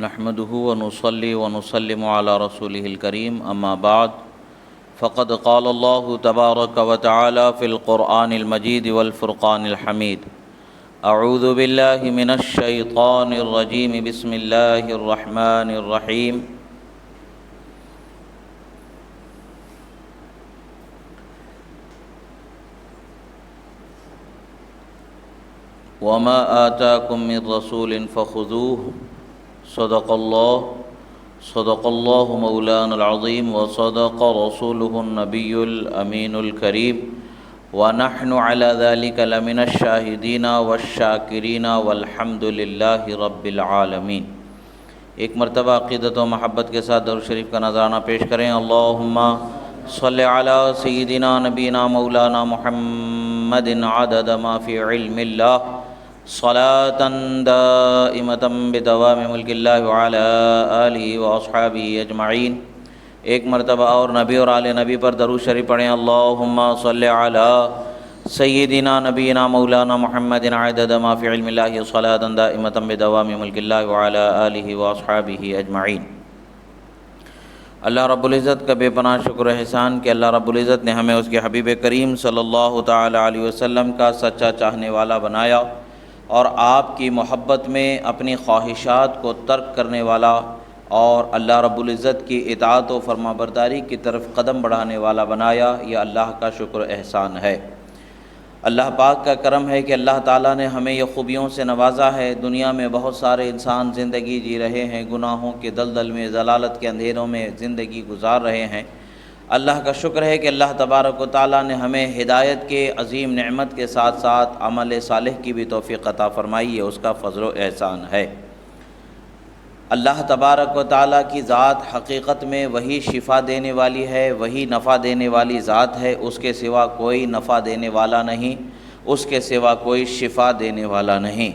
نحمده ونصلي ونسلم على رسوله الكريم أما بعد فقد قال الله تبارك وتعالى في القرآن المجيد والفرقان الحميد أعوذ بالله من الشيطان الرجيم بسم الله الرحمن الرحيم وما آتاكم من رسول فخذوه صدق الله مولانا العظيم وصدق رسوله النبي الأمين الكريم ونحن على ذلك لمن الشاهدين والشاكرين والحمد لله رب العالمين۔ ایک مرتبہ عقیدت و محبت کے ساتھ درود شریف کا نذرانہ پیش کریں۔ اللہم صلی علی سیدنا نبینا مولانا محمد عدد ما فی علم اللہ صلاة دائمة بدوام ملک اللہ وعلی آلہ واصحابہ اجمعین۔ ایک مرتبہ اور نبی اور آل نبی پر درود شریف پڑھیں۔ اللہم صلی علی سیدنا نبینا مولانا محمد عدد ما فی علم اللہ صلاة دائمة بدوام ملک اللہ وعلی آلہ واصحابہ اجمعین۔ اللہ رب العزت کا بے پناہ شکر و احسان کہ اللہ رب العزت نے ہمیں اس کے حبیب کریم صلی اللہ تعالی علیہ وسلم کا سچا چاہنے والا بنایا اور آپ کی محبت میں اپنی خواہشات کو ترک کرنے والا اور اللہ رب العزت کی اطاعت و فرما برداری کی طرف قدم بڑھانے والا بنایا۔ یہ اللہ کا شکر و احسان ہے۔ اللہ پاک کا کرم ہے کہ اللہ تعالیٰ نے ہمیں یہ خوبیوں سے نوازا ہے۔ دنیا میں بہت سارے انسان زندگی جی رہے ہیں، گناہوں کے دلدل میں، ضلالت کے اندھیروں میں زندگی گزار رہے ہیں۔ اللہ کا شکر ہے کہ اللہ تبارک و تعالیٰ نے ہمیں ہدایت کے عظیم نعمت کے ساتھ ساتھ عمل صالح کی بھی توفیق عطا فرمائی ہے، اس کا فضل و احسان ہے۔ اللہ تبارک و تعالیٰ کی ذات حقیقت میں وہی شفا دینے والی ہے، وہی نفع دینے والی ذات ہے۔ اس کے سوا کوئی نفع دینے والا نہیں، اس کے سوا کوئی شفا دینے والا نہیں۔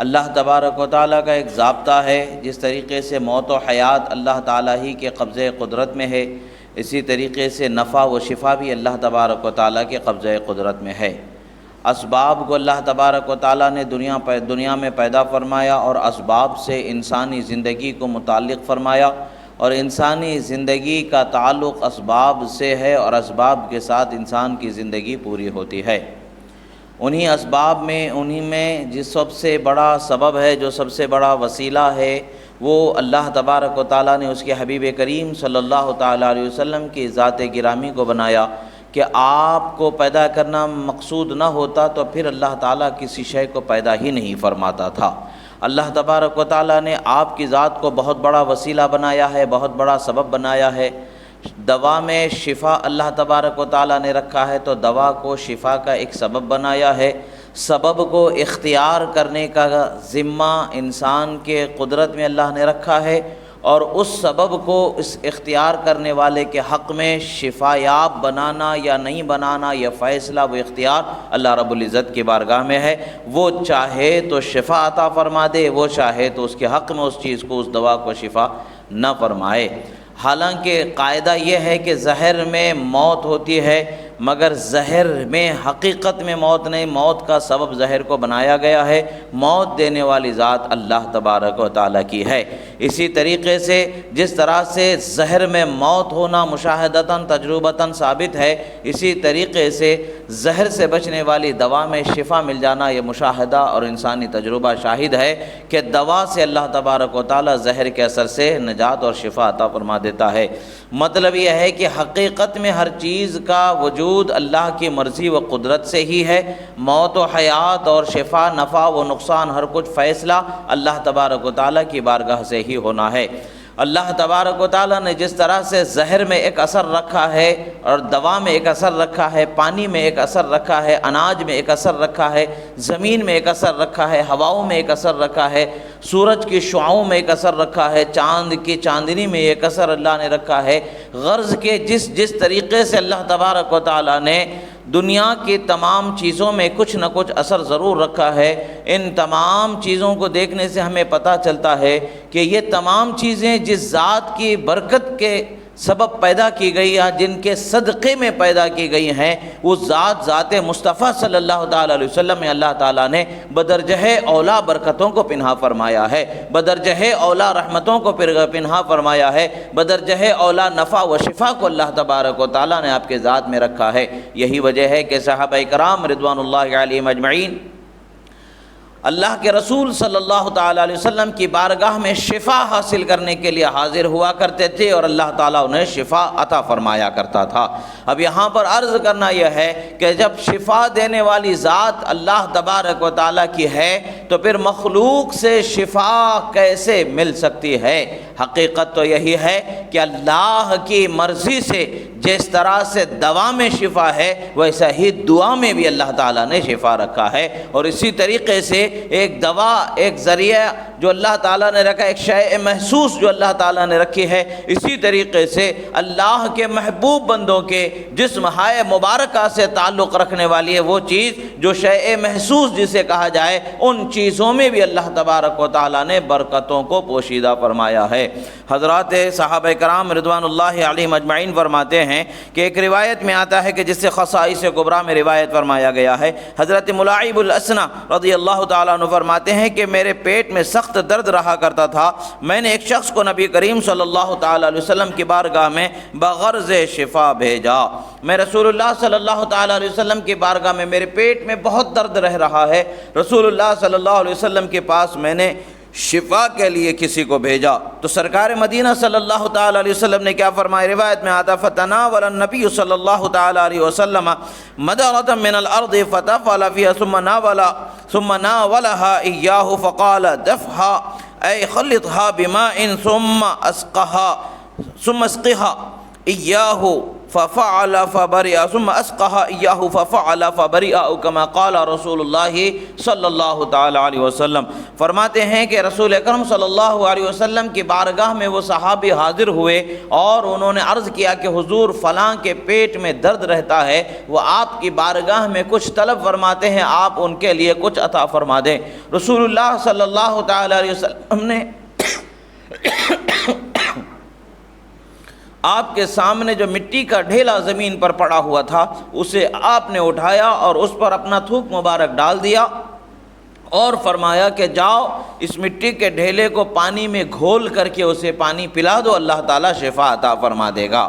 اللہ تبارک و تعالیٰ کا ایک ضابطہ ہے، جس طریقے سے موت و حیات اللہ تعالیٰ ہی کے قبضۂ قدرت میں ہے، اسی طریقے سے نفع و شفا بھی اللہ تبارک و تعالیٰ کے قبضۂ قدرت میں ہے۔ اسباب کو اللہ تبارک و تعالیٰ نے دنیا میں پیدا فرمایا اور اسباب سے انسانی زندگی کو متعلق فرمایا، اور انسانی زندگی کا تعلق اسباب سے ہے اور اسباب کے ساتھ انسان کی زندگی پوری ہوتی ہے۔ انہی اسباب میں جس سب سے بڑا سبب ہے، جو سب سے بڑا وسیلہ ہے، وہ اللہ تبارک و تعالیٰ نے اس کے حبیب کریم صلی اللہ تعالیٰ علیہ وسلم کی ذات گرامی کو بنایا کہ آپ کو پیدا کرنا مقصود نہ ہوتا تو پھر اللہ تعالیٰ کسی شے کو پیدا ہی نہیں فرماتا تھا۔ اللہ تبارک و تعالیٰ نے آپ کی ذات کو بہت بڑا وسیلہ بنایا ہے، بہت بڑا سبب بنایا ہے۔ دوا میں شفا اللہ تبارک و تعالیٰ نے رکھا ہے، تو دوا کو شفا کا ایک سبب بنایا ہے۔ سبب کو اختیار کرنے کا ذمہ انسان کے قدرت میں اللہ نے رکھا ہے، اور اس سبب کو اس اختیار کرنے والے کے حق میں شفا یاب بنانا یا نہیں بنانا، یہ فیصلہ، وہ اختیار اللہ رب العزت کی بارگاہ میں ہے۔ وہ چاہے تو شفا عطا فرما دے، وہ چاہے تو اس کے حق میں اس چیز کو، اس دوا کو شفا نہ فرمائے۔ حالانکہ قاعدہ یہ ہے کہ زہر میں موت ہوتی ہے، مگر زہر میں حقیقت میں موت نہیں، موت کا سبب زہر کو بنایا گیا ہے۔ موت دینے والی ذات اللہ تبارک و تعالیٰ کی ہے۔ اسی طریقے سے جس طرح سے زہر میں موت ہونا مشاہدتاً تجربتاً ثابت ہے، اسی طریقے سے زہر سے بچنے والی دوا میں شفا مل جانا یہ مشاہدہ اور انسانی تجربہ شاہد ہے کہ دوا سے اللہ تبارک و تعالیٰ زہر کے اثر سے نجات اور شفا عطا فرما دیتا ہے۔ مطلب یہ ہے کہ حقیقت میں ہر چیز کا وجود اللہ کی مرضی و قدرت سے ہی ہے۔ موت و حیات اور شفا، نفع و نقصان، ہر کچھ فیصلہ اللہ تبارک و تعالیٰ کی بارگاہ سے ہی ہونا ہے۔ اللہ تبارک و تعالیٰ نے جس طرح سے زہر میں ایک اثر رکھا ہے اور دوا میں ایک اثر رکھا ہے، پانی میں ایک اثر رکھا ہے، اناج میں ایک اثر رکھا ہے، زمین میں ایک اثر رکھا ہے، ہواؤں میں ایک اثر رکھا ہے، سورج کی شعاؤں میں ایک اثر رکھا ہے، چاند کی چاندنی میں ایک اثر اللہ نے رکھا ہے۔ غرض کے جس طریقے سے اللہ تبارک و تعالیٰ نے دنیا کی تمام چیزوں میں کچھ نہ کچھ اثر ضرور رکھا ہے، ان تمام چیزوں کو دیکھنے سے ہمیں پتہ چلتا ہے کہ یہ تمام چیزیں جس ذات کی برکت کے سبب پیدا کی گئی ہے، جن کے صدقے میں پیدا کی گئی ہیں، وہ ذات مصطفیٰ صلی اللہ تعالیٰ علیہ وسلم میں اللہ تعالیٰ نے بدرجہ اولا برکتوں کو پنہا فرمایا ہے، بدرجہ اولا رحمتوں کو پنہا فرمایا ہے، بدرجہ اولا نفع و شفا کو اللہ تبارک و تعالیٰ نے آپ کے ذات میں رکھا ہے۔ یہی وجہ ہے کہ صحابہ کرام رضوان اللہ علیہم اجمعین اللہ کے رسول صلی اللہ تعالیٰ علیہ وسلم کی بارگاہ میں شفا حاصل کرنے کے لیے حاضر ہوا کرتے تھے، اور اللہ تعالیٰ انہیں شفا عطا فرمایا کرتا تھا۔ اب یہاں پر عرض کرنا یہ ہے کہ جب شفا دینے والی ذات اللہ تبارک و تعالیٰ کی ہے تو پھر مخلوق سے شفا کیسے مل سکتی ہے؟ حقیقت تو یہی ہے کہ اللہ کی مرضی سے جس طرح سے دوا میں شفا ہے ویسا ہی دعا میں بھی اللہ تعالیٰ نے شفا رکھا ہے، اور اسی طریقے سے ایک دوا، ایک ذریعہ جو اللہ تعالیٰ نے رکھا، ایک شے محسوس جو اللہ تعالیٰ نے رکھی ہے، اسی طریقے سے اللہ کے محبوب بندوں کے جسم ہائے مبارکہ سے تعلق رکھنے والی ہے وہ چیز جو شے محسوس جسے کہا جائے، ان چیزوں میں بھی اللہ تبارک و تعالیٰ نے برکتوں کو پوشیدہ فرمایا ہے۔ حضرات صحابہ کرام رضوان اللہ علیہم اجمعین فرماتے ہیں کہ ایک روایت میں آتا ہے کہ جس سے خصائص کبریٰ میں روایت فرمایا گیا ہے، حضرت ملاعب الاسنہ رضی اللہ تعالیٰ عنہ فرماتے ہیں کہ میرے پیٹ میں سخت درد رہا کرتا تھا، میں نے ایک شخص کو نبی کریم صلی اللہ تعالیٰ علیہ وسلم کی بارگاہ میں بغرض شفا بھیجا۔ میں رسول اللہ صلی اللہ تعالیٰ علیہ وسلم کی بارگاہ میں میرے پیٹ میں بہت درد رہ رہا ہے، رسول اللہ صلی اللہ علیہ وسلم کے پاس میں نے شفا کے لیے کسی کو بھیجا تو سرکار مدینہ صلی اللہ تعالیٰ علیہ وسلم نے کیا فرمایا؟ روایت میں آتا فتناول النبی صلی اللہ تعالیٰ علیہ وسلم مدرة من الارض فتفعل فيها ثم ناولها إياه فقال دفها أي خلطها بماء ثم اسقها إياه ففعل فبرئ ثم اسقها إياه ففعل فبرئ كما قال رسول اللہ صلی اللہ تعالی علیہ وسلم۔ فرماتے ہیں کہ رسول اکرم صلی اللہ علیہ وسلم کی بارگاہ میں وہ صحابی حاضر ہوئے اور انہوں نے عرض کیا کہ حضور فلاں کے پیٹ میں درد رہتا ہے، وہ آپ کی بارگاہ میں کچھ طلب فرماتے ہیں، آپ ان کے لیے کچھ عطا فرما دیں۔ رسول اللہ صلی اللہ تعالی علیہ وسلم نے آپ کے سامنے جو مٹی کا ڈھیلا زمین پر پڑا ہوا تھا اسے آپ نے اٹھایا اور اس پر اپنا تھوک مبارک ڈال دیا اور فرمایا کہ جاؤ اس مٹی کے ڈھیلے کو پانی میں گھول کر کے اسے پانی پلا دو، اللہ تعالیٰ شفا عطا فرما دے گا۔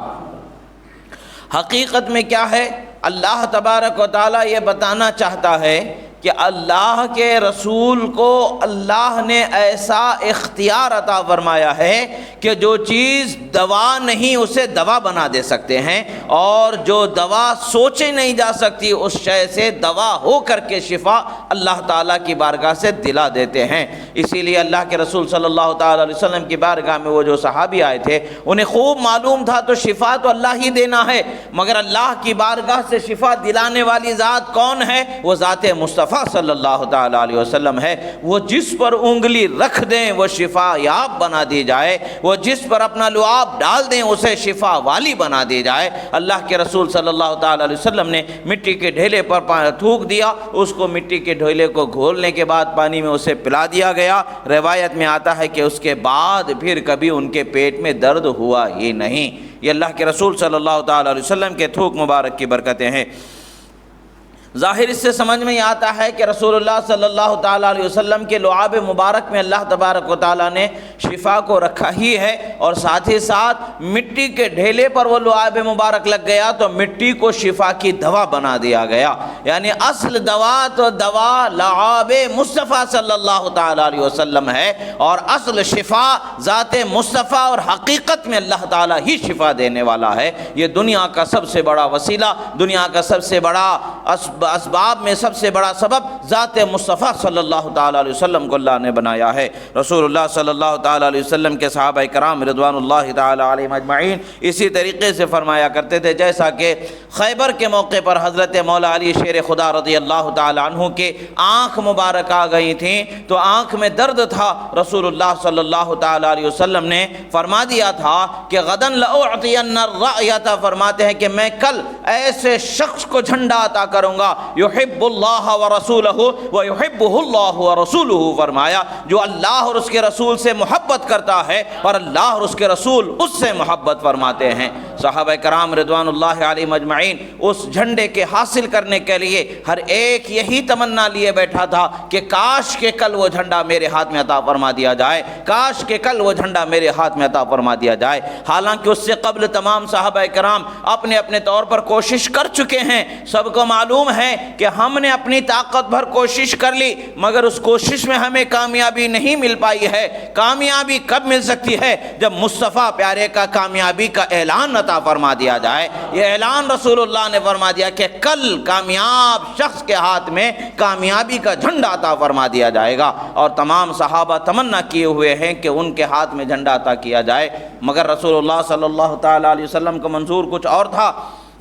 حقیقت میں کیا ہے؟ اللہ تبارک و تعالیٰ یہ بتانا چاہتا ہے کہ اللہ کے رسول کو اللہ نے ایسا اختیار عطا فرمایا ہے کہ جو چیز دوا نہیں اسے دوا بنا دے سکتے ہیں، اور جو دوا سوچے نہیں جا سکتی اس شے سے دوا ہو کر کے شفا اللہ تعالیٰ کی بارگاہ سے دلا دیتے ہیں۔ اسی لیے اللہ کے رسول صلی اللہ تعالیٰ علیہ وسلم کی بارگاہ میں وہ جو صحابی آئے تھے انہیں خوب معلوم تھا تو شفا تو اللہ ہی دینا ہے، مگر اللہ کی بارگاہ سے شفا دلانے والی ذات کون ہے؟ وہ ذات مصطفیٰ صلی اللہ تعالیٰ علیہ وسلم ہے۔ وہ جس پر انگلی رکھ دیں وہ شفا یاب بنا دی جائے، وہ جس پر اپنا لعاب ڈال دیں اسے شفا والی بنا دی جائے۔ اللہ کے رسول صلی اللہ تعالیٰ علیہ وسلم نے مٹی کے ڈھیلے پر تھوک دیا، اس کو مٹی کے ڈھیلے کو گھولنے کے بعد پانی میں اسے پلا دیا گیا۔ روایت میں آتا ہے کہ اس کے بعد پھر کبھی ان کے پیٹ میں درد ہوا ہی نہیں۔ یہ اللہ کے رسول صلی اللہ تعالیٰ علیہ وسلم کے تھوک مبارک کی برکتیں ہیں۔ ظاہر اس سے سمجھ میں آتا ہے کہ رسول اللہ صلی اللہ تعالیٰ علیہ وسلم کے لعاب مبارک میں اللہ تبارک و تعالیٰ نے شفا کو رکھا ہی ہے، اور ساتھ ہی ساتھ مٹی کے ڈھیلے پر وہ لعاب مبارک لگ گیا تو مٹی کو شفا کی دوا بنا دیا گیا، یعنی اصل دوا تو دوا لعاب مصطفیٰ صلی اللہ تعالیٰ علیہ وسلم ہے، اور اصل شفا ذات مصطفیٰ اور حقیقت میں اللہ تعالیٰ ہی شفا دینے والا ہے۔ یہ دنیا کا سب سے بڑا وسیلہ، دنیا کا سب سے بڑا اسباب میں سب سے بڑا سبب ذات مصطفیٰ صلی اللہ تعالیٰ علیہ وسلم کو اللہ نے بنایا ہے۔ رسول اللہ صلی اللہ تعالیٰ علیہ وسلم کے صحابہ کرام رضوان اللہ تعالیٰ علیہم اجمعین اسی طریقے سے فرمایا کرتے تھے، جیسا کہ خیبر کے موقع پر حضرت مولا علی شیر خدا رضی اللہ تعالیٰ عنہ کے آنکھ مبارک آ گئی تھیں تو آنکھ میں درد تھا، رسول اللہ صلی اللہ تعالیٰ علیہ وسلم نے فرما دیا تھا کہ غدن لأعطین الرأیۃ، فرماتے ہیں کہ میں کل ایسے شخص کو جھنڈا عطا کروں گا یحب اللہ ورسولہ ویحبہ اللہ ورسولہ، فرمایا جو اللہ اور اس کے رسول سے محبت کرتا ہے اور اللہ اور اس کے رسول اس سے محبت فرماتے ہیں۔ صحابہ کرام رضوان اللہ علیہم اجمعین اس جھنڈے کے حاصل کرنے کے لیے ہر ایک یہی تمنا لیے بیٹھا تھا کہ کاش کہ کل وہ جھنڈا میرے ہاتھ میں عطا فرما دیا جائے، کاش کہ کل وہ جھنڈا میرے ہاتھ میں عطا فرما دیا جائے۔ حالانکہ اس سے قبل تمام صحابہ کرام اپنے اپنے طور پر کوشش کر چکے ہیں، سب کو معلوم ہے کہ ہم نے اپنی طاقت بھر کوشش کر لی مگر اس کوشش میں ہمیں کامیابی نہیں مل پائی ہے۔ کامیابی کب مل سکتی ہے؟ جب مصطفیٰ پیارے کا کامیابی کا اعلان عطا فرما دیا جائے۔ یہ اعلان رسول اللہ نے فرما دیا کہ کل کامیاب شخص کے ہاتھ میں کامیابی کا جھنڈا عطا فرما دیا جائے گا، اور تمام صحابہ تمنا کیے ہوئے ہیں کہ ان کے ہاتھ میں جھنڈا عطا کیا جائے، مگر رسول اللہ صلی اللہ تعالیٰ علیہ وسلم کا منظور کچھ اور تھا،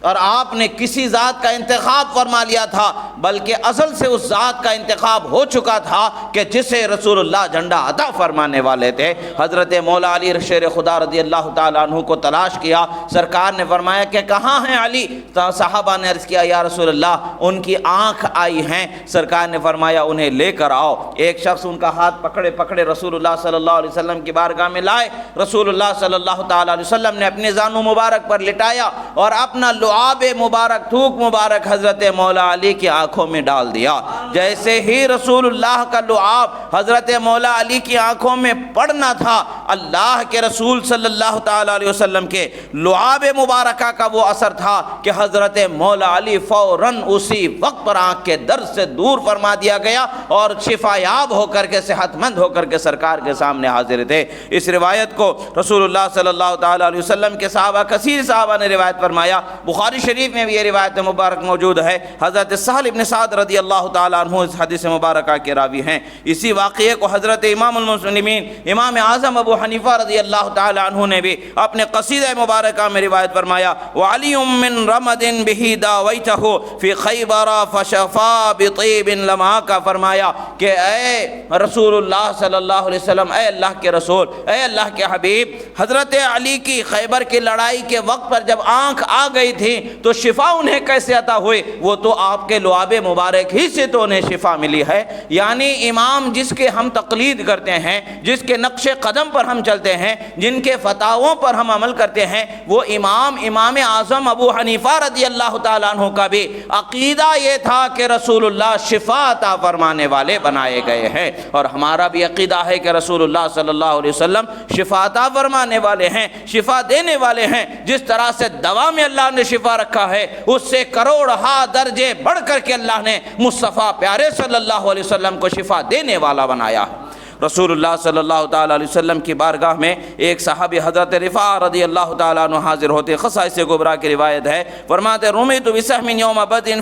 اور آپ نے کسی ذات کا انتخاب فرما لیا تھا، بلکہ اصل سے اس ذات کا انتخاب ہو چکا تھا کہ جسے رسول اللہ جھنڈا عطا فرمانے والے تھے۔ حضرت مولا علی شیر خدا رضی اللہ تعالیٰ عنہ کو تلاش کیا، سرکار نے فرمایا کہ کہاں ہیں علی؟ صحابہ نے عرض کیا یا رسول اللہ ان کی آنکھ آئی ہیں۔ سرکار نے فرمایا انہیں لے کر آؤ۔ ایک شخص ان کا ہاتھ پکڑے پکڑے رسول اللہ صلی اللہ علیہ وسلم کی بارگاہ میں لائے۔ رسول اللہ صلی اللہ تعالیٰ علیہ وسلم نے اپنے زانو مبارک پر لٹایا اور اپنا لعاب مبارک، تھوک مبارک حضرت مولا علی کی آنکھوں میں ڈال دیا۔ جیسے ہی رسول اللہ کا لعاب حضرت مولا علی کی آنکھوں میں پڑنا تھا، اللہ کے رسول صلی اللہ تعالیٰ علیہ وسلم کے لعاب مبارکہ کا وہ اثر تھا کہ حضرت مولا علی فوراً اسی وقت پر آنکھ کے درد سے دور فرما دیا گیا اور شفا یاب ہو کر کے، صحت مند ہو کر کے سرکار کے سامنے حاضر تھے۔ اس روایت کو رسول اللہ صلی اللہ تعالیٰ علیہ وسلم کے صحابہ، کثیر صحابہ نے روایت فرمایا۔ بخاری شریف میں بھی یہ روایت مبارک موجود ہے۔ حضرت سہل بن سعد رضی اللہ تعالیٰ عنہ اس حدیث مبارکہ کے راوی ہیں۔ اسی واقعے کو حضرت امام المسلمین امام اعظم ابو حنیفہ رضی اللہ تعالیٰ عنہ نے بھی اپنے قصیدہ مبارکہ میں روایت فرمایا، وعلی من رمد بہ داویتہ فی خیبر فشفا بطیب لمعا، کا فرمایا کہ اے رسول اللہ صلی اللہ علیہ وسلم، اے اللہ کے رسول، اے اللہ کے حبیب، حضرت علی کی خیبر کی لڑائی کے وقت پر جب آنکھ آ گئی تھی تو شفا انہیں کیسے عطا ہوئی؟ وہ تو آپ کے لعاب مبارک ہی سے تو انہیں شفا ملی ہے۔ یعنی امام جس کے ہم تقلید کرتے ہیں، جس کے نقش قدم پر ہم چلتے ہیں، جن کے فتاووں پر ہم عمل کرتے ہیں، وہ امام اعظم ابو حنیفہ رضی اللہ تعالیٰ عنہ کا بھی عقیدہ یہ تھا کہ رسول اللہ شفا عطا فرمانے والے بنائے گئے ہیں، اور ہمارا بھی عقیدہ ہے کہ رسول اللہ صلی اللہ علیہ وسلم شفا عطا فرمانے والے ہیں، شفا دینے والے ہیں۔ جس طرح سے دوا میں اللہ نے شفا رکھا ہے، اس سے کروڑہا درجے بڑھ کر کے اللہ نے مصطفیٰ پیارے صلی اللہ علیہ وسلم کو شفا دینے والا بنایا ہے۔ رسول اللہ صلی اللہ تعالیٰ علیہ وسلم کی بارگاہ میں ایک صحابی حضرت رفاع رضی اللہ تعالیٰ عنہ حاضر ہوتے، خصائص کبریٰ کی روایت ہے، فرماتے رمیت بسہم یوم بدر،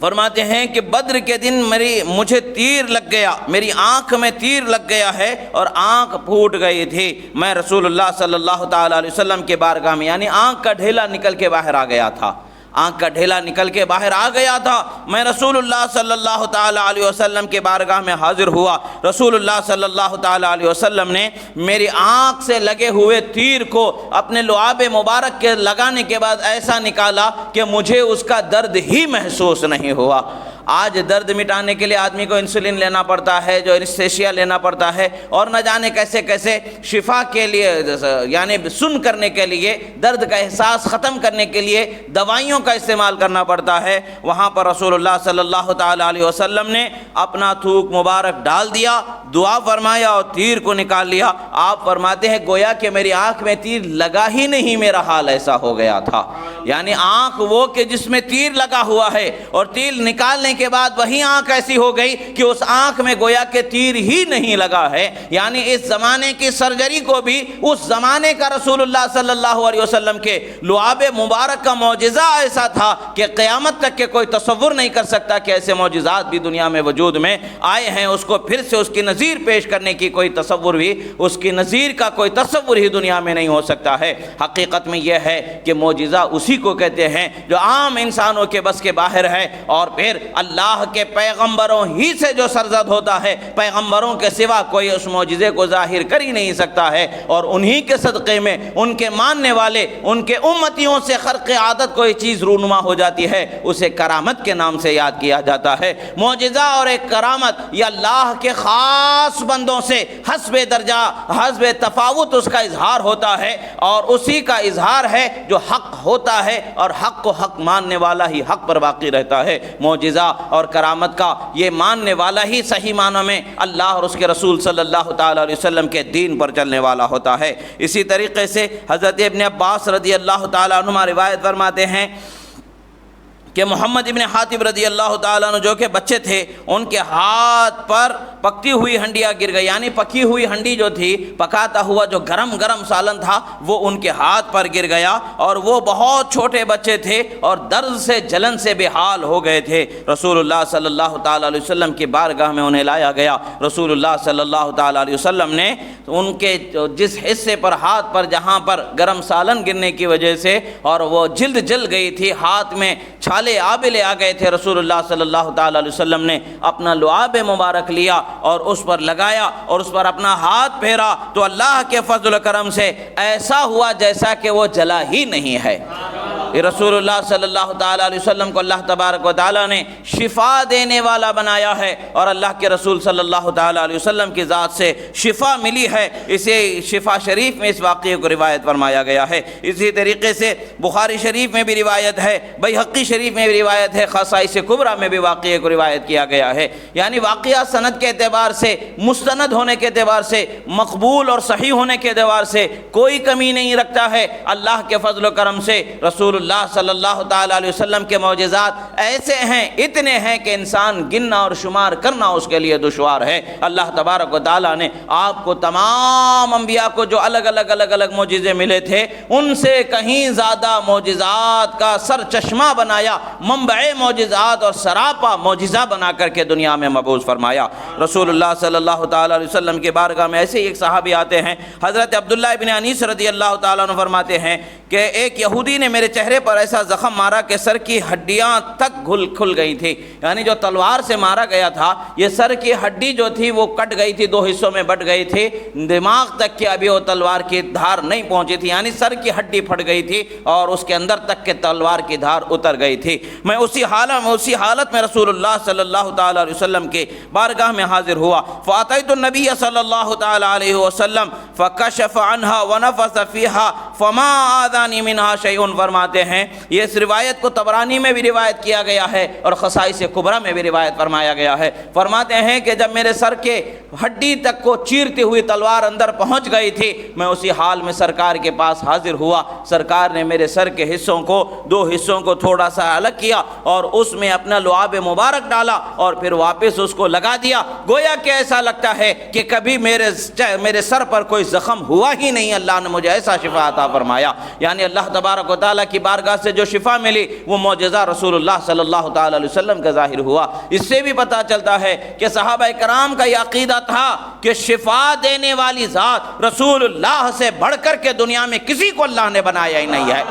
فرماتے ہیں کہ بدر کے دن مجھے تیر لگ گیا، میری آنکھ میں تیر لگ گیا ہے اور آنکھ پھوٹ گئی تھی۔ میں رسول اللہ صلی اللہ تعالیٰ علیہ وسلم کے بارگاہ میں، یعنی آنکھ کا ڈھیلا نکل کے باہر آ گیا تھا، آنکھ کا ڈھیلا نکل کے باہر آ گیا تھا۔ میں رسول اللہ صلی اللہ تعالیٰ علیہ وسلم کے بارگاہ میں حاضر ہوا۔ رسول اللہ صلی اللہ تعالیٰ علیہ وسلم نے میری آنکھ سے لگے ہوئے تیر کو اپنے لعاب مبارک کے لگانے کے بعد ایسا نکالا کہ مجھے اس کا درد ہی محسوس نہیں ہوا۔ آج درد مٹانے کے لیے آدمی کو انسولین لینا پڑتا ہے، جو انستھیشیا لینا پڑتا ہے، اور نہ جانے کیسے کیسے شفا کے لیے، یعنی سن کرنے کے لیے، درد کا احساس ختم کرنے کے لیے دوائیوں کا استعمال کرنا پڑتا ہے۔ وہاں پر رسول اللہ صلی اللہ تعالیٰ علیہ وسلم نے اپنا تھوک مبارک ڈال دیا، دعا فرمایا اور تیر کو نکال لیا۔ آپ فرماتے ہیں گویا کہ میری آنکھ میں تیر لگا ہی نہیں، میرا حال ایسا ہو گیا تھا۔ یعنی آنکھ وہ کہ جس میں تیر لگا ہوا ہے، اور تیر نکالنے کے بعد وہی آنکھ ایسی ہو گئی کہ اس آنکھ میں گویا کہ تیر ہی نہیں لگا ہے۔ یعنی اس زمانے کی سرجری کو بھی اس زمانے کا رسول اللہ صلی اللہ علیہ وسلم کے لعاب مبارک کا معجزہ ایسا تھا کہ قیامت تک کے کوئی تصور نہیں کر سکتا کہ ایسے معجزات بھی دنیا میں وجود میں آئے ہیں۔ اس کو پھر سے اس کی نظیر پیش کرنے کی کوئی تصور بھی، اس کی نظیر کا کوئی تصور ہی دنیا میں نہیں ہو سکتا ہے۔ حقیقت میں یہ ہے کہ معجزہ اسی کو کہتے ہیں جو عام انسانوں کے بس کے باہر ہے، اور پھر اللہ کے پیغمبروں ہی سے جو سرزد ہوتا ہے، پیغمبروں کے سوا کوئی اس معجزے کو ظاہر کر ہی نہیں سکتا ہے، اور انہی کے صدقے میں ان کے ماننے والے، ان کے امتیوں سے خرق عادت کوئی چیز رونما ہو جاتی ہے، اسے کرامت کے نام سے یاد کیا جاتا ہے۔ معجزہ اور ایک کرامت یہ اللہ کے خاص بندوں سے حسب درجہ، حسب تفاوت اس کا اظہار ہوتا ہے، اور اسی کا اظہار ہے جو حق ہوتا ہے، اور حق کو حق ماننے والا ہی حق پر باقی رہتا ہے۔ معجزہ اور کرامت کا یہ ماننے والا ہی صحیح معنوں میں اللہ اور اس کے رسول صلی اللہ تعالیٰ علیہ وسلم کے دین پر چلنے والا ہوتا ہے۔ اسی طریقے سے حضرت ابن عباس رضی اللہ تعالیٰ عنہما روایت فرماتے ہیں کہ محمد ابن حاتب رضی اللہ تعالیٰ عنہ جو کہ بچے تھے، ان کے ہاتھ پر پکتی ہوئی ہنڈیاں گر گئی، یعنی پکی ہوئی ہنڈی جو تھی، پکاتا ہوا جو گرم سالن تھا، وہ ان کے ہاتھ پر گر گیا، اور وہ بہت چھوٹے بچے تھے اور درد سے جلن سے بے حال ہو گئے تھے۔ رسول اللہ صلی اللہ تعالیٰ علیہ وسلم کی بارگاہ میں انہیں لایا گیا۔ رسول اللہ صلی اللہ تعالیٰ علیہ وسلم نے ان کے جس حصے پر ہاتھ پر جہاں پر گرم سالن گرنے کی وجہ سے اور وہ جلد جل گئی تھی، ہاتھ میں چھالے آبلے آ گئے تھے، رسول اللہ صلی اللہ تعالیٰ علیہ وسلم نے اپنا لعاب مبارک لیا اور اس پر لگایا اور اس پر اپنا ہاتھ پھیرا، تو اللہ کے فضل و کرم سے ایسا ہوا جیسا کہ وہ جلا ہی نہیں ہے۔ رسول اللہ صلی اللہ تعالیٰ علیہ وسلم کو اللہ تبارک و تعالیٰ نے شفا دینے والا بنایا ہے، اور اللہ کے رسول صلی اللہ تعالیٰ علیہ وسلم کی ذات سے شفا ملی ہے۔ اسے شفا شریف میں اس واقعے کو روایت فرمایا گیا ہے۔ اسی طریقے سے بخاری شریف میں بھی روایت ہے، بیہقی شریف میں بھی روایت ہے، خصائص کبریٰ میں بھی واقعے کو روایت کیا گیا ہے۔ یعنی واقعہ سند کے اعتبار سے، مستند ہونے کے اعتبار سے، مقبول اور صحیح ہونے کے اعتبار سے کوئی کمی نہیں رکھتا ہے۔ اللہ کے فضل و کرم سے رسول اللہ صلی اللہ تعالیٰ علیہ وسلم کے معجزات ایسے ہیں، اتنے ہیں کہ انسان گننا اور شمار کرنا اس کے لیے دشوار ہے۔ اللہ تبارک و تعالیٰ نے آپ کو تمام انبیاء کو جو الگ الگ معجزے ملے تھے، ان سے کہیں زیادہ معجزات کا سر چشمہ بنایا، منبع معجزات اور سراپا معجزہ بنا کر کے دنیا میں مبعوث فرمایا۔ رسول اللہ صلی اللہ تعالیٰ علیہ وسلم کی بارگاہ میں ایسے ہی ایک صحابی آتے ہیں، حضرت عبداللہ ابن انیس رضی اللہ تعالیٰ عنہ فرماتے ہیں کہ ایک یہودی نے میرے چہرے پر ایسا زخم مارا کہ سر کی ہڈیاں تک کھل گئی تھی، یعنی جو تلوار سے مارا گیا تھا، یہ سر کی ہڈی جو تھی وہ کٹ گئی تھی، دو حصوں میں بٹ گئی تھی، دماغ تک کہ ابھی وہ تلوار کی دھار نہیں پہنچی تھی، یعنی سر کی ہڈی پھٹ گئی تھی اور اس کے اندر تک کہ تلوار کی دھار اتر گئی تھی۔ میں اسی حالت میں رسول اللہ صلی اللہ تعالیٰ علیہ وسلم کے بارگاہ میں حاضر ہوا، فاتیت النبی صلی اللہ تعالیٰ علیہ وسلم فکشف عنہا ونفث فیہا فما آذانی منہا شیئن۔ فرماتے ہیں یہ اس روایت کو طبرانی میں بھی روایت کیا گیا ہے اور خصائص کبریٰ میں بھی روایت فرمایا گیا ہے۔ فرماتے ہیں کہ جب میرے سر کے ہڈی تک کو چیرتی ہوئی تلوار اندر پہنچ گئی تھی، میں اسی حال میں سرکار کے پاس حاضر ہوا۔ سرکار نے میرے سر کے حصوں کو، دو حصوں کو تھوڑا سا الگ کیا اور اس میں اپنا لعاب مبارک ڈالا اور پھر واپس اس کو لگا دیا، گویا کہ ایسا لگتا ہے کہ کبھی میرے سر پر کوئی زخم ہوا ہی نہیں۔ اللہ نے مجھے ایسا شفا عطا فرمایا۔ یعنی اللہ تبارک و تعالیٰ کی بارگاہ سے جو شفا ملی وہ معجزہ رسول اللہ صلی اللہ تعالیٰ علیہ وسلم کا ظاہر ہوا۔ اس سے بھی پتہ چلتا ہے کہ صحابہ کرام کا یہ عقیدہ تھا کہ شفا دینے والی ذات رسول اللہ سے بڑھ کر کے دنیا میں کسی کو اللہ نے بنایا ہی نہیں ہے۔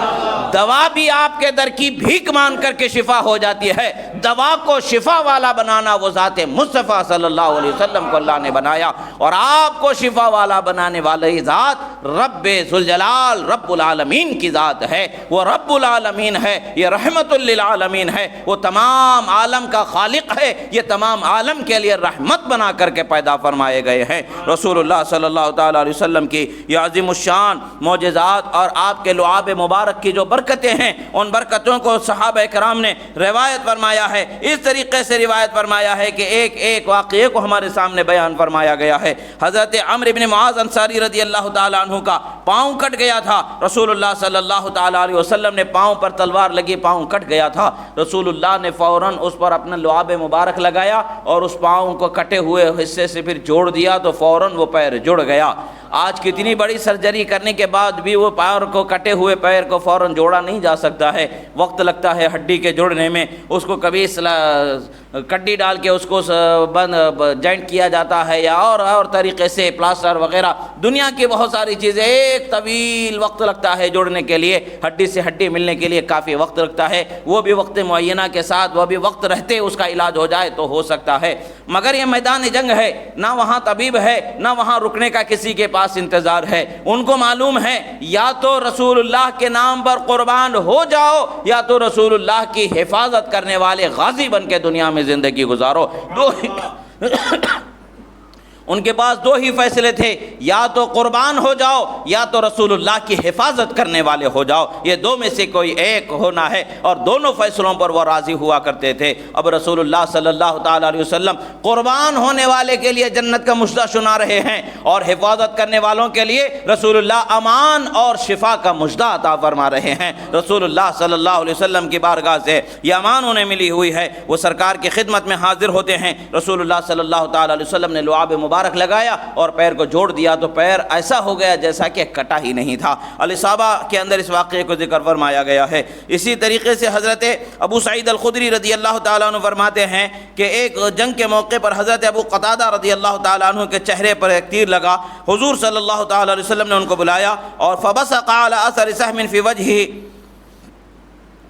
دوا بھی آپ کے در کی بھیک مان کر کے شفا ہو جاتی ہے، دوا کو شفا والا بنانا وہ ذات مصطفیٰ صلی اللہ علیہ وسلم کو اللہ نے بنایا، اور آپ کو شفا والا بنانے والی ذات رب ذوالجلال رب العالمین کی ذات ہے۔ وہ رب العالمین ہے، یہ رحمت للعالمین ہے، وہ تمام عالم کا خالق ہے، یہ تمام عالم کے لیے رحمت بنا کر کے پیدا فرمائے گئے ہیں۔ رسول اللہ صلی اللہ تعالیٰ علیہ وسلم کی یہ عظیم الشان معجزات اور آپ کے لعاب مبارک کی جو برکتیں ہیں، ان برکتوں کو صحابہ کرام نے روایت فرمایا ہے۔ اس طریقے سے روایت فرمایا ہے کہ ایک واقعے کو ہمارے سامنے بیان فرمایا گیا ہے۔ حضرت عمرو بن معاذ انصاری رضی اللہ تعالیٰ عنہ کا پاؤں کٹ گیا تھا، رسول اللہ صلی اللہ تعالیٰ علیہ وسلم نے پاؤں پر تلوار لگی، پاؤں کٹ گیا تھا، رسول اللہ نے فوراً اس پر اپنا لعاب مبارک لگایا اور اس پاؤں کو کٹے ہوئے حصے سے پھر جوڑ دیا تو فوراً وہ پیر جڑ گیا۔ آج کتنی بڑی سرجری کرنے کے بعد بھی وہ پیر کو، کٹے ہوئے پیر کو فوراً جوڑا نہیں جا سکتا ہے، وقت لگتا ہے ہڈی کے جوڑنے میں، اس کو کبھی کڈی ڈال کے اس کو جوائنٹ کیا جاتا ہے، یا اور طریقے سے پلاسٹر وغیرہ، دنیا کی بہت ساری چیزیں، ایک طویل وقت لگتا ہے جوڑنے کے لیے، ہڈی سے ہڈی ملنے کے لیے کافی وقت لگتا ہے، وہ بھی وقت معینہ کے ساتھ، وہ بھی وقت رہتے اس کا علاج ہو جائے تو ہو سکتا ہے۔ مگر یہ میدان جنگ ہے، نہ وہاں طبیب ہے، نہ وہاں رکنے کا کسی کے پاس انتظار ہے، ان کو معلوم ہے یا تو رسول اللہ کے نام پر قربان ہو جاؤ، یا تو رسول اللہ کی حفاظت کرنے والے غازی بن کے دنیا میں زندگی گزارو۔ ان کے پاس دو ہی فیصلے تھے، یا تو قربان ہو جاؤ یا تو رسول اللہ کی حفاظت کرنے والے ہو جاؤ، یہ دو میں سے کوئی ایک ہونا ہے، اور دونوں فیصلوں پر وہ راضی ہوا کرتے تھے۔ اب رسول اللہ صلی اللہ تعالیٰ علیہ وسلم قربان ہونے والے کے لیے جنت کا مژدہ سنا رہے ہیں، اور حفاظت کرنے والوں کے لیے رسول اللہ امان اور شفا کا مژدہ عطا فرما رہے ہیں۔ رسول اللہ صلی اللہ علیہ وسلم کی بارگاہ سے یہ امان انہیں ملی ہوئی ہے، وہ سرکار کی خدمت میں حاضر ہوتے ہیں۔ رسول اللہ صلی اللہ تعالیٰ علیہ وسلم نے لعاب مبارک لگایا اور پیر کو جوڑ دیا تو پیر ایسا ہو گیا جیسا کہ کٹا ہی نہیں تھا۔ الاصابہ کے اندر اس واقعے کو ذکر فرمایا گیا ہے۔ اسی طریقے سے حضرت ابو سعید الخدری رضی اللہ تعالیٰ عنہ فرماتے ہیں کہ ایک جنگ کے موقع پر حضرت ابو قتادہ رضی اللہ تعالیٰ عنہ کے چہرے پر ایک تیر لگا، حضور صلی اللہ تعالیٰ علیہ وسلم نے ان کو بلایا اور فبصق علی اثر سهم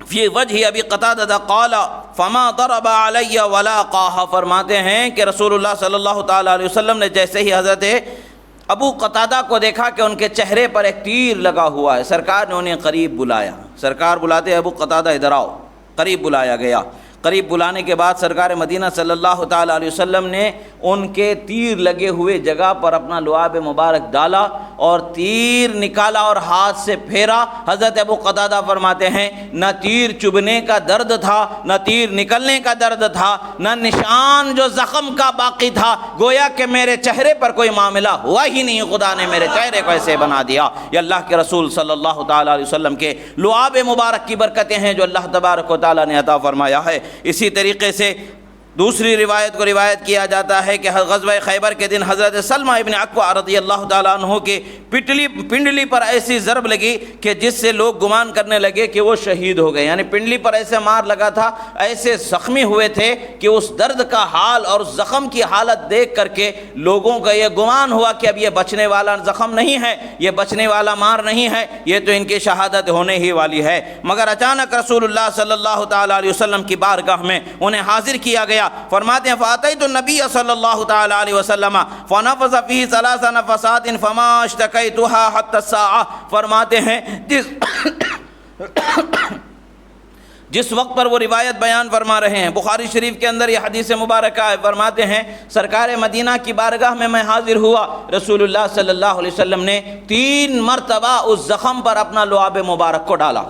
فی وجہ ابی قتادہ قال فما ضرب علی ولا قاہ، فرماتے ہیں کہ رسول اللہ صلی اللہ تعالیٰ علیہ وسلم نے جیسے ہی حضرت ابو قتادہ کو دیکھا کہ ان کے چہرے پر ایک تیر لگا ہوا ہے، سرکار نے انہیں قریب بلایا، سرکار بلاتے ابو قتادہ ادھر آؤ، قریب بلایا گیا۔ قریب بلانے کے بعد سرکار مدینہ صلی اللہ تعالیٰ علیہ وسلم نے ان کے تیر لگے ہوئے جگہ پر اپنا لعاب مبارک ڈالا اور تیر نکالا اور ہاتھ سے پھیرا۔ حضرت ابو قتادہ فرماتے ہیں نہ تیر چبھنے کا درد تھا، نہ تیر نکلنے کا درد تھا، نہ نشان جو زخم کا باقی تھا، گویا کہ میرے چہرے پر کوئی معاملہ ہوا ہی نہیں، خدا نے میرے چہرے کو ایسے بنا دیا۔ یہ اللہ کے رسول صلی اللہ تعالیٰ علیہ وسلم کے لعاب مبارک کی برکتیں ہیں جو اللہ تبارک و تعالیٰ نے عطا فرمایا ہے۔ اسی طریقے سے دوسری روایت کو روایت کیا جاتا ہے کہ غزوہ خیبر کے دن حضرت سلمہ ابن اکوع رضی اللہ تعالیٰ عنہ کے پنڈلی پر ایسی ضرب لگی کہ جس سے لوگ گمان کرنے لگے کہ وہ شہید ہو گئے، یعنی پنڈلی پر ایسے مار لگا تھا، ایسے زخمی ہوئے تھے کہ اس درد کا حال اور زخم کی حالت دیکھ کر کے لوگوں کا یہ گمان ہوا کہ اب یہ بچنے والا زخم نہیں ہے، یہ بچنے والا مار نہیں ہے، یہ تو ان کی شہادت ہونے ہی والی ہے۔ مگر اچانک رسول اللہ صلی اللہ تعالیٰ علیہ وسلم کی بارگاہ میں انہیں حاضر کیا گیا۔ فرماتے ہیں فاتیت النبی صلی اللہ تعالی علیہ وسلم فنفث فیہ 3 نفثات فما اشتکیتها حتی الساعہ، فرماتے ہیں جس وقت پر وہ روایت بیان فرما رہے ہیں، بخاری شریف کے اندر یہ حدیث مبارکہ ہے، فرماتے ہیں سرکار مدینہ کی بارگاہ میں میں حاضر ہوا، رسول اللہ صلی اللہ علیہ وسلم نے 3 مرتبہ اس زخم پر اپنا لعاب مبارک کو ڈالا،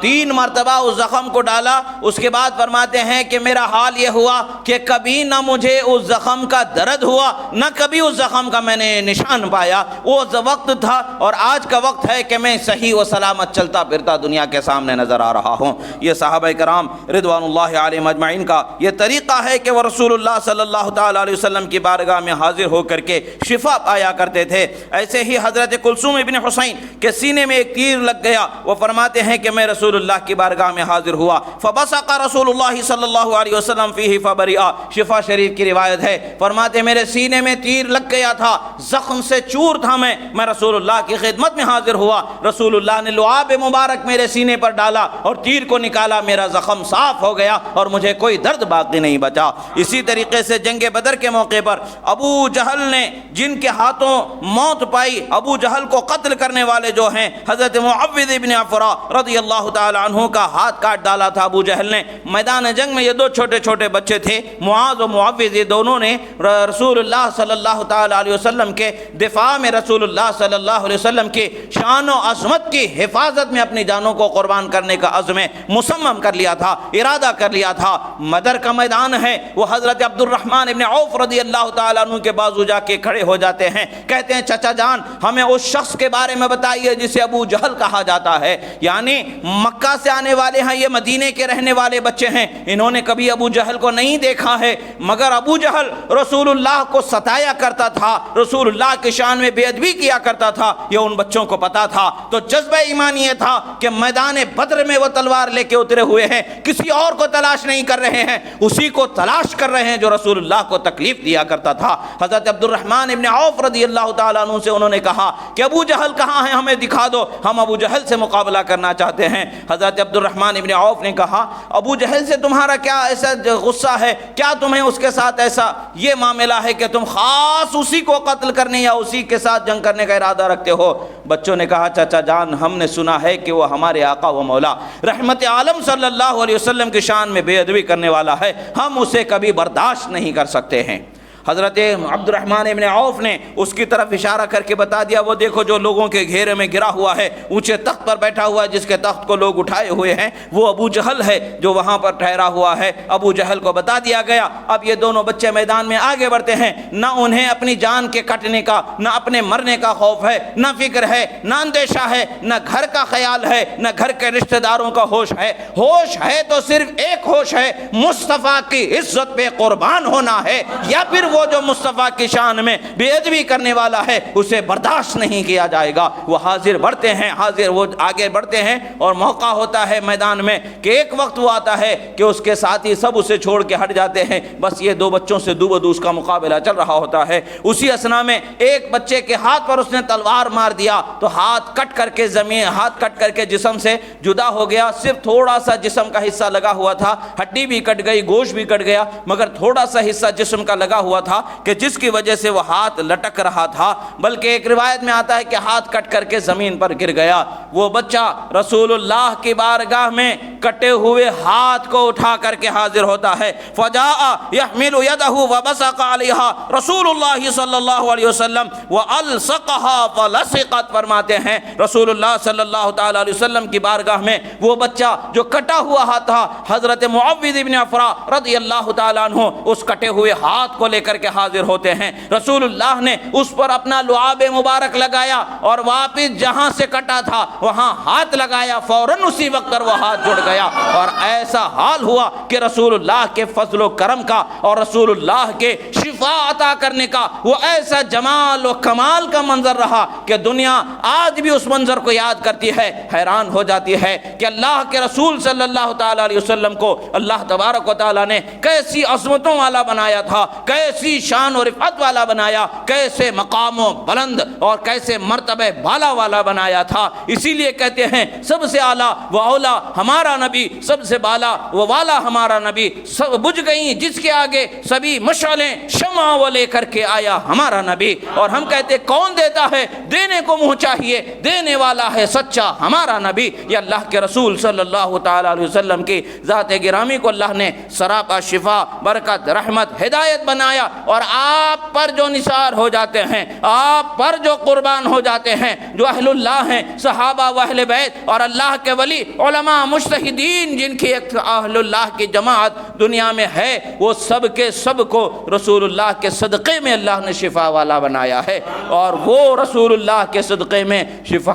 3 مرتبہ اس زخم کو ڈالا۔ اس کے بعد فرماتے ہیں کہ میرا حال یہ ہوا کہ کبھی نہ مجھے اس زخم کا درد ہوا، نہ کبھی اس زخم کا میں نے نشان پایا۔ وہ وقت تھا اور آج کا وقت ہے کہ میں صحیح و سلامت چلتا پھرتا دنیا کے سامنے نظر آ رہا ہوں۔ یہ صحابہ کرام رضوان اللہ علیہم اجمعین کا یہ طریقہ ہے کہ وہ رسول اللہ صلی اللہ تعالیٰ علیہ وسلم کی بارگاہ میں حاضر ہو کر کے شفا پایا کرتے تھے۔ ایسے ہی حضرت کلثوم ابن حسین کے سینے میں ایک تیر لگ گیا، وہ فرماتے ہیں کہ میں رسول اللہ کی بارگاہ میں حاضر ہوا، فبصق رسول اللہ صلی اللہ علیہ وسلم فیہ فبرئ، شفا شریف کی روایت ہے، فرماتے میرے سینے میں تیر لگ گیا تھا، زخم سے چور تھا، میں رسول اللہ کی خدمت میں حاضر ہوا، رسول اللہ نے لعاب مبارک میرے سینے پر ڈالا اور تیر کو نکالا، میرا زخم صاف ہو گیا اور مجھے کوئی درد باقی نہیں بچا۔ اسی طریقے سے جنگ بدر کے موقع پر ابو جہل نے جن کے ہاتھوں موت پائی، ابو جہل کو قتل کرنے والے جو ہیں حضرت معوذ ابن عفرا رضی اللہ تعالیٰ عنہ کا ہاتھ کاٹ ڈالا تھا ابو جہل نے۔ میدان جنگ میں یہ 2 چھوٹے چھوٹے بچے تھے، معاذ و معوذ، یہ دونوں نے رسول اللہ صلی اللہ تعالیٰ علیہ وسلم کے دفاع میں رسول اللہ صلی اللہ علیہ وسلم کی شان و عظمت کی حفاظت میں اپنی جانوں کو قربان کرنے کا عزم مصمم کر لیا تھا، ارادہ کر لیا تھا۔ بدر کا میدان ہے، وہ حضرت عبد الرحمن ابن عوف رضی اللہ تعالیٰ عنہ کے بازو جا کے کھڑے ہو جاتے ہیں، کہتے ہیں چچا جان ہمیں اس شخص کے بارے میں بتائیے جسے ابو جہل کہا جاتا ہے، یعنی مکہ سے آنے والے ہیں، یہ مدینے کے رہنے والے بچے ہیں، انہوں نے کبھی ابو جہل کو نہیں دیکھا ہے، مگر ابو جہل رسول اللہ کو ستایا کرتا تھا، رسول اللہ کی شان میں بے ادبی کیا کرتا تھا، یہ ان بچوں کو پتا تھا۔ تو جذبہ ایمان یہ تھا کہ میدان بدر میں وہ تلوار لے کے اترے ہوئے ہیں، کسی اور کو تلاش نہیں کر رہے ہیں، اسی کو تلاش کر رہے ہیں جو رسول اللہ کو تکلیف دیا کرتا تھا۔ حضرت عبد الرحمن ابن عوف رضی اللہ تعالیٰ عنہ سے انہوں نے کہا کہ ابو جہل کہاں ہے، ہمیں دکھا دو، ہم ابو جہل سے مقابلہ کرنا چاہتے ہیں۔ حضرت عبد الرحمن ابن عوف نے کہا ابو جہل سے تمہارا کیا ایسا غصہ ہے، کیا تمہیں اس کے ساتھ ایسا یہ معاملہ ہے کہ تم خاص اسی کو قتل کرنے یا اسی کے ساتھ جنگ کرنے کا ارادہ رکھتے ہو؟ بچوں نے کہا چچا جان، ہم نے سنا ہے کہ وہ ہمارے آقا و مولا رحمت عالم صلی اللہ علیہ وسلم کی شان میں بے ادبی کرنے والا ہے، ہم اسے کبھی برداشت نہیں کر سکتے ہیں۔ حضرت عبد الرحمن ابن عوف نے اس کی طرف اشارہ کر کے بتا دیا، وہ دیکھو جو لوگوں کے گھیرے میں گرا ہوا ہے، اونچے تخت پر بیٹھا ہوا ہے، جس کے تخت کو لوگ اٹھائے ہوئے ہیں، وہ ابو جہل ہے جو وہاں پر ٹھہرا ہوا ہے۔ ابو جہل کو بتا دیا گیا۔ اب یہ دونوں بچے میدان میں آگے بڑھتے ہیں، نہ انہیں اپنی جان کے کٹنے کا، نہ اپنے مرنے کا خوف ہے، نہ فکر ہے، نہ اندیشہ ہے، نہ گھر کا خیال ہے، نہ گھر کے رشتہ داروں کا ہوش ہے۔ ہوش ہے تو صرف ایک ہوش ہے، مصطفیٰ کی عزت پہ قربان ہونا ہے، یا پھر وہ جو مصطفیٰ کی شان میں بے ادبی کرنے والا ہے اسے برداشت نہیں کیا جائے گا۔ وہ حاضر بڑھتے ہیں، وہ آگے بڑھتے ہیں، اور موقع ہوتا ہے میدان میں کہ ایک وقت وہ آتا ہے کہ اس کے ساتھی سب اسے چھوڑ کے ہٹ جاتے ہیں، بس یہ دو بچوں سے دو بدوس کا مقابلہ چل رہا ہوتا ہے۔ اسی اسنا میں ایک بچے کے ہاتھ پر اس نے تلوار مار دیا تو ہاتھ کٹ کر کے جسم سے جدا ہو گیا، صرف تھوڑا سا جسم کا حصہ لگا ہوا تھا، ہڈی بھی کٹ گئی، گوشت بھی کٹ گیا، مگر تھوڑا سا حصہ جسم کا لگا ہوا تھا کہ جس کی وجہ سے وہ ہاتھ لٹک رہا تھا، بلکہ ایک روایت میں آتا ہے کہ ہاتھ کٹ کر کے زمین پر گر گیا۔ وہ بچہ رسول اللہ کی بارگاہ میں کٹے ہوئے ہاتھ کو اٹھا کر کے حاضر ہوتا ہے۔ فجاء يحمل يده وبصق عليها رسول اللہ صلی اللہ علیہ وسلم والصقها فلصقت، فرماتے ہیں رسول اللہ صلی اللہ تعالی علیہ وسلم کی بارگاہ میں وہ بچہ جو کٹا ہوا ہاتھ تھا، حضرت معوذ ابن عفرا رضی اللہ تعالی عنہ اس کٹے ہوئے ہاتھ کو لے کر کے حاضر ہوتے ہیں۔ رسول اللہ نے اس پر اپنا لعاب مبارک لگایا اور واپس جہاں سے کٹا تھا وہاں ہاتھ لگایا، فوراً اسی وقت پر وہ ہاتھ جڑ گیا، اور ایسا حال ہوا کہ رسول اللہ کے فضل و کرم کا اور رسول اللہ کے شفا عطا کرنے کا وہ ایسا جمال و کمال کا منظر رہا کہ دنیا آج بھی اس منظر کو یاد کرتی ہے، حیران ہو جاتی ہے کہ اللہ کے رسول صلی اللہ تعالی علیہ وسلم کو اللہ تبارک و تعالی نے کیسی عظمتوں والا بنایا تھا، کیسی شان و رفعت والا بنایا، کیسے مقام و بلند اور کیسے مرتبہ بالا والا بنایا تھا۔ اسی لیے کہتے ہیں سب سے اعلیٰ و اولا ہمارا نبی، سب سے بالا و والا ہمارا نبی، سب بجھ گئیں جس کے آگے سبھی مشعلیں، شمع وہ لے کر کے آیا ہمارا نبی۔ اور ہم کہتے کون دیتا ہے، دینے کو منہ چاہیے، دینے والا ہے سچا ہمارا نبی۔ یہ اللہ کے رسول صلی اللہ تعالی علیہ وسلم کی ذات گرامی کو اللہ نے سراپا شفا، برکت، رحمت، ہدایت بنایا، اور آپ پر جو نثار ہو جاتے ہیں، آپ پر جو قربان ہو جاتے ہیں، جو اہل اللہ ہیں، صحابہ و اہل بیت اور اللہ کے ولی، علماء، مجتہدین، جن کی ایک اہل اللہ کی جماعت دنیا میں ہے، وہ سب کے سب کو رسول اللہ کے صدقے میں اللہ نے شفا والا بنایا ہے، اور وہ رسول اللہ کے صدقے میں شفا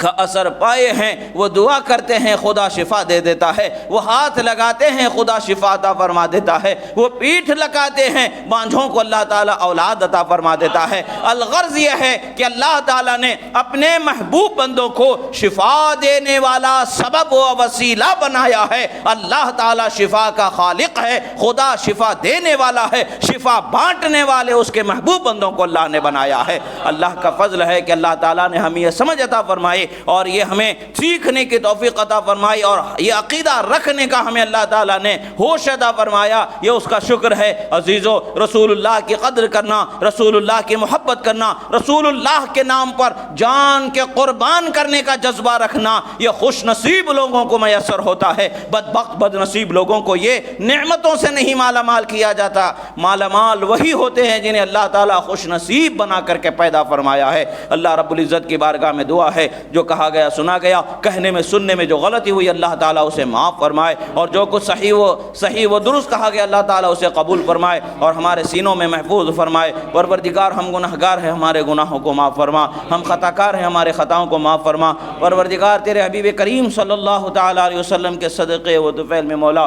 کا اثر پائے ہیں، وہ دعا کرتے ہیں خدا شفا دے دیتا ہے، وہ ہاتھ لگاتے ہیں خدا شفا عطا فرما دیتا ہے، وہ پیٹھ لگاتے ہیں بانجھوں کو اللہ تعالیٰ اولاد عطا فرما دیتا ہے۔ الغرض یہ ہے کہ اللہ تعالیٰ نے اپنے محبوب بندوں کو شفا دینے والا سبب و وسیلہ بنایا ہے۔ اللہ تعالیٰ شفا کا خالق ہے، خدا شفا دینے والا ہے، شفا بانٹنے والے اس کے محبوب بندوں کو اللہ نے بنایا ہے۔ اللہ کا فضل ہے کہ اللہ تعالیٰ نے ہمیں یہ سمجھ عطا فرمائی اور یہ ہمیں سیکھنے کی توفیق عطا فرمائی، اور یہ عقیدہ رکھنے کا ہمیں اللہ تعالیٰ نے ہوش عطا فرمایا، یہ اس کا شکر ہے۔ عزیزو، رسول اللہ کی قدر کرنا، رسول اللہ کی محبت کرنا، رسول اللہ کے نام پر جان کے قربان کرنے کا جذبہ رکھنا، یہ خوش نصیب لوگوں کو میسر ہوتا ہے۔ بدبخت بد نصیب لوگوں کو یہ نعمتوں سے نہیں مالا مال کیا جاتا، مالا مال وہی ہوتے ہیں جنہیں اللہ تعالیٰ خوش نصیب بنا کر کے پیدا فرمایا ہے۔ اللہ رب العزت کی بارگاہ میں دعا ہے جو جو کہا گیا سنا گیا، کہنے میں سننے میں جو غلطی ہوئی اللہ تعالیٰ اسے معاف فرمائے، اور جو کچھ صحیح و درست کہا گیا اللہ تعالیٰ اسے قبول فرمائے اور ہمارے سینوں میں محفوظ فرمائے۔ پروردگار ہم گناہگار ہیں، ہمارے گناہوں کو معاف فرما، ہم خطا کار ہیں، ہمارے خطاؤں کو معاف فرما۔ پروردگار تیرے حبیب کریم صلی اللہ تعالیٰ علیہ وسلم کے صدقے و طفیل میں مولا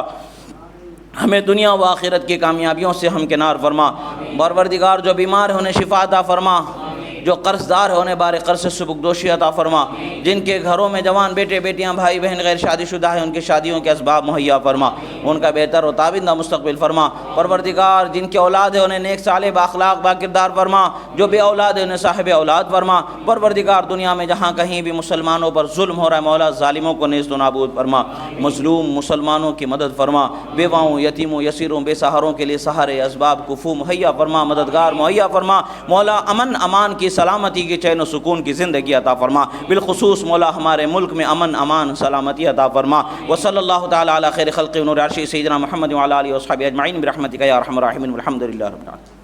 ہمیں دنیا و آخرت کی کامیابیوں سے ہمکنار فرما۔ پروردگار جو بیمار ہیں انہیں شفا عطا فرما، جو قرض دار ہیں انہیں بار قرض سے سبکدوشی عطا فرما، جن کے گھروں میں جوان بیٹے بیٹیاں بھائی بہن غیر شادی شدہ ہیں ان کی شادیوں کے اسباب مہیا فرما، ان کا بہتر و تابندہ مستقبل فرما۔ پروردگار جن کے اولاد ہیں انہیں نیک صالح باخلاق باکردار فرما، جو بے اولاد ہیں انہیں صاحب اولاد فرما۔ پروردگار دنیا میں جہاں کہیں بھی مسلمانوں پر ظلم ہو رہا ہے مولا ظالموں کو نیست و نابود فرما، مظلوم مسلمانوں کی مدد فرما، بیواؤں یتیموں یسیروں بے سہاروں کے لیے سہارے اسباب کفو مہیا فرما، مددگار مہیا فرما۔ مولا امن امان کی سلامتی کی چین و سکون کی زندگی عطا فرما، بالخصوص مولا ہمارے ملک میں امن امان سلامتی عطا فرما۔ وصلی اللہ تعالی علی خیر خلق و نور عرشی سیدنا محمد وعلی آلہ وصحبہ اجمعین برحمتک یا ارحم الراحمین والحمد للہ رب العالمین۔